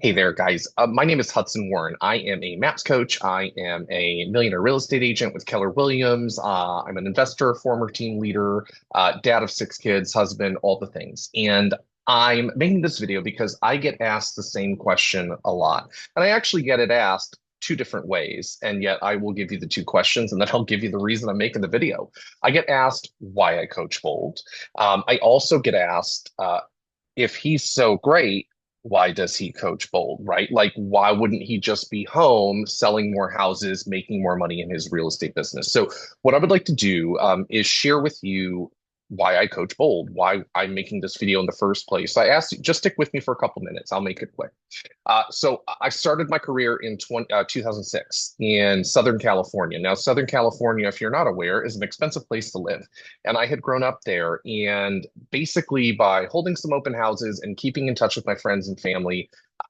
Hey there, guys. My name is Hudson Warren. I am a MAPS coach. I am a millionaire real estate agent with Keller Williams. I'm an investor, former team leader, dad of six kids, husband, all the things. And I'm making this video because I get asked the same question a lot. And I actually get it asked two different ways. And yet I will give you the two questions and then I'll give you the reason I'm making the video. I get asked why I coach Bold. I also get asked, if he's so great, why does he coach Bold, right? Like, why wouldn't he just be home selling more houses, making more money in his real estate business? So, what I would like to do is share with you why I coach Bold, why I'm making this video in the first place. So I asked you, just stick with me for a couple minutes. I'll make it quick. So I started my career in 2006 in Southern California. Now, Southern California, if you're not aware, is an expensive place to live. And I had grown up there. And basically, by holding some open houses and keeping in touch with my friends and family,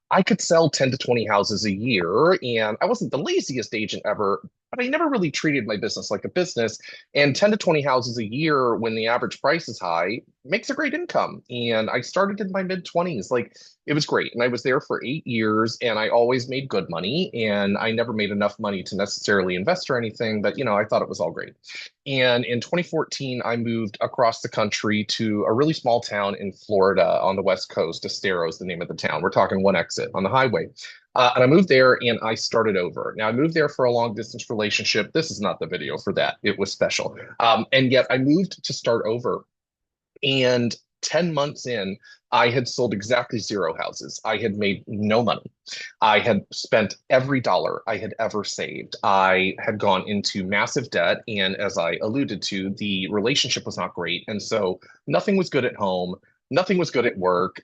I could sell 10 to 20 houses a year. And I wasn't the laziest agent ever, but I never really treated my business like a business. And 10 to 20 houses a year, when the average price is high, makes a great income. And I started in my mid 20s. Like, it was great. And I was there for 8 years and I always made good money. And I never made enough money to necessarily invest or anything, but I thought it was all great. And in 2014, I moved across the country to a really small town in Florida on the West Coast. Estero is the name of the town. We're talking one exit on the highway. And I moved there and I started over. Now, I moved there for a long distance relationship. This is not the video for that. It was special. And yet I moved to start over. And 10 months in, I had sold exactly zero houses. I had made no money. I had spent every dollar I had ever saved. I had gone into massive debt. And as I alluded to, the relationship was not great. And so nothing was good at home. Nothing was good at work.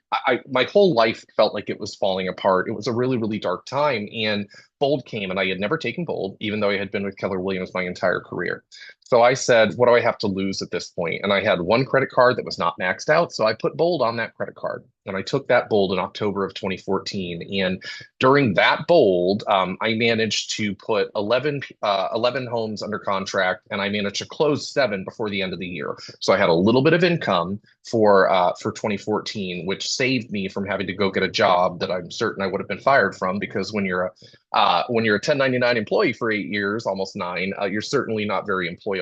My whole life felt like it was falling apart. It was a really, really dark time. And Bold came, and I had never taken Bold, even though I had been with Keller Williams my entire career. So I said, what do I have to lose at this point? And I had one credit card that was not maxed out. So I put Bold on that credit card. And I took that Bold in October of 2014. And during that Bold, I managed to put 11 homes under contract, and I managed to close seven before the end of the year. So I had a little bit of income for 2014, which saved me from having to go get a job that I'm certain I would have been fired from, because when you're a 1099 employee for 8 years, almost nine, you're certainly not very employable.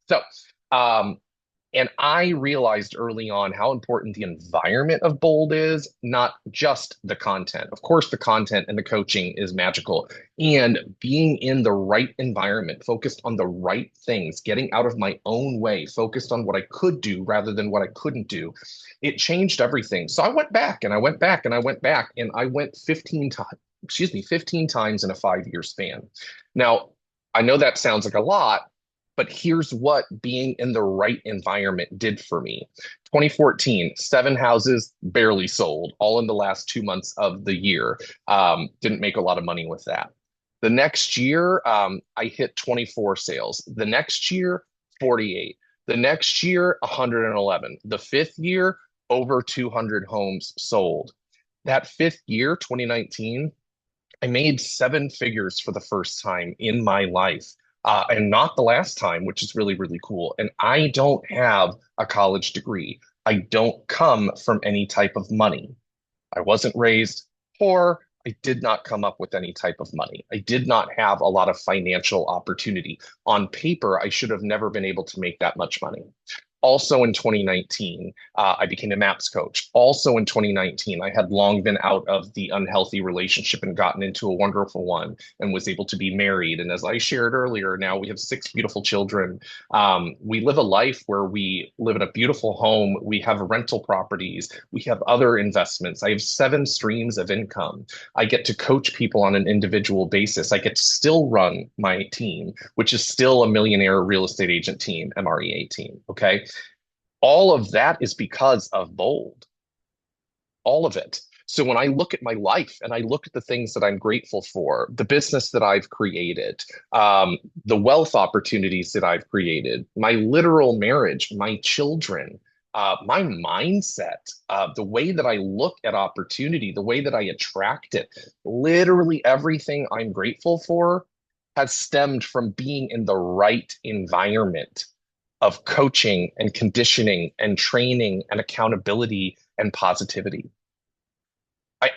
So, um, and I realized early on how important the environment of Bold is, not just the content. Of course, the content and the coaching is magical. And being in the right environment, focused on the right things, getting out of my own way, focused on what I could do rather than what I couldn't do, it changed everything. So I went back and I went back and I went back and I went 15 times, 15 times in a 5 year span. Now, I know that sounds like a lot, but here's what being in the right environment did for me. 2014, seven houses barely sold, all in the last 2 months of the year. Didn't make a lot of money with that. The next year, I hit 24 sales. The next year, 48. The next year, 111. The fifth year, over 200 homes sold. That fifth year, 2019, I made seven figures for the first time in my life. And not the last time, which is really, really cool. And I don't have a college degree. I don't come from any type of money. I wasn't raised poor. I did not come up with any type of money. I did not have a lot of financial opportunity. On paper, I should have never been able to make that much money. Also in 2019, I became a MAPS coach. Also in 2019, I had long been out of the unhealthy relationship and gotten into a wonderful one and was able to be married. And as I shared earlier, now we have six beautiful children. We live a life where we live in a beautiful home. We have rental properties. We have other investments. I have seven streams of income. I get to coach people on an individual basis. I get to still run my team, which is still a millionaire real estate agent team, MREA team. Okay. All of that is because of Bold, all of it. So when I look at my life and I look at the things that I'm grateful for, the business that I've created, the wealth opportunities that I've created, my literal marriage, my children, my mindset, the way that I look at opportunity, the way that I attract it, literally everything I'm grateful for has stemmed from being in the right environment of coaching and conditioning and training and accountability and positivity.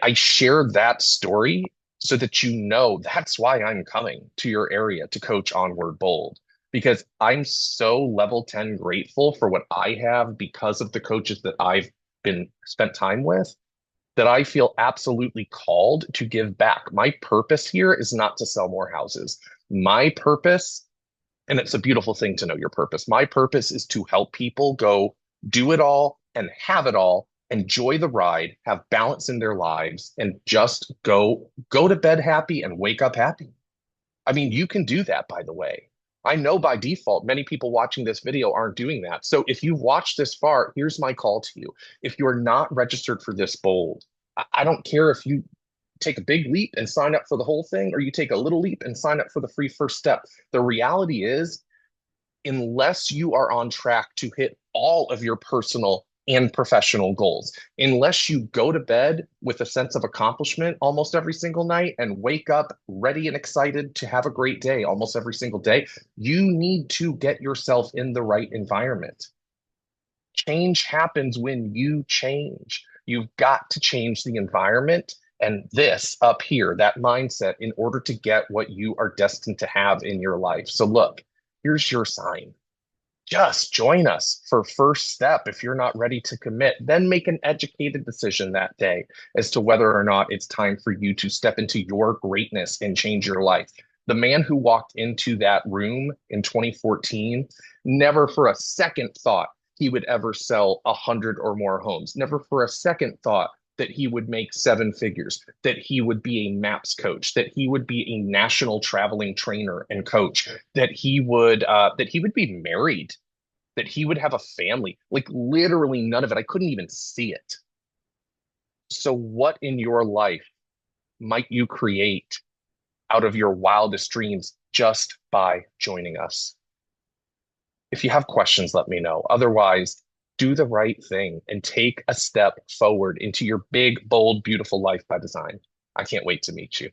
I share that story so that you know that's why I'm coming to your area to coach Onward Bold. Because I'm so level 10 grateful for what I have because of the coaches that I've been spent time with that I feel absolutely called to give back. My purpose here is not to sell more houses. My purpose, and it's a beautiful thing to know your purpose. My purpose is to help people go do it all and have it all, enjoy the ride, have balance in their lives, and just go to bed happy and wake up happy. I mean, you can do that, by the way. I know by default, many people watching this video aren't doing that. So if you've watched this far, here's my call to you. If you're not registered for this bold, I don't care if you take a big leap and sign up for the whole thing, or you take a little leap and sign up for the free first step. The reality is, unless you are on track to hit all of your personal and professional goals, unless you go to bed with a sense of accomplishment almost every single night and wake up ready and excited to have a great day almost every single day, you need to get yourself in the right environment. Change happens when you change. You've got to change the environment and this up here, that mindset, in order to get what you are destined to have in your life. So, look, here's your sign. Just join us for first step if you're not ready to commit. Then make an educated decision that day as to whether or not it's time for you to step into your greatness and change your life. The man who walked into that room in 2014 never for a second thought he would ever sell 100 or more homes. Never for a second thought that he would make seven figures, that he would be a MAPS coach, that he would be a national traveling trainer and coach, that he would be married, that he would have a family. Like literally none of it. I couldn't even see it. So what in your life might you create out of your wildest dreams just by joining us? If you have questions, let me know. Otherwise, do the right thing and take a step forward into your big, bold, beautiful life by design. I can't wait to meet you.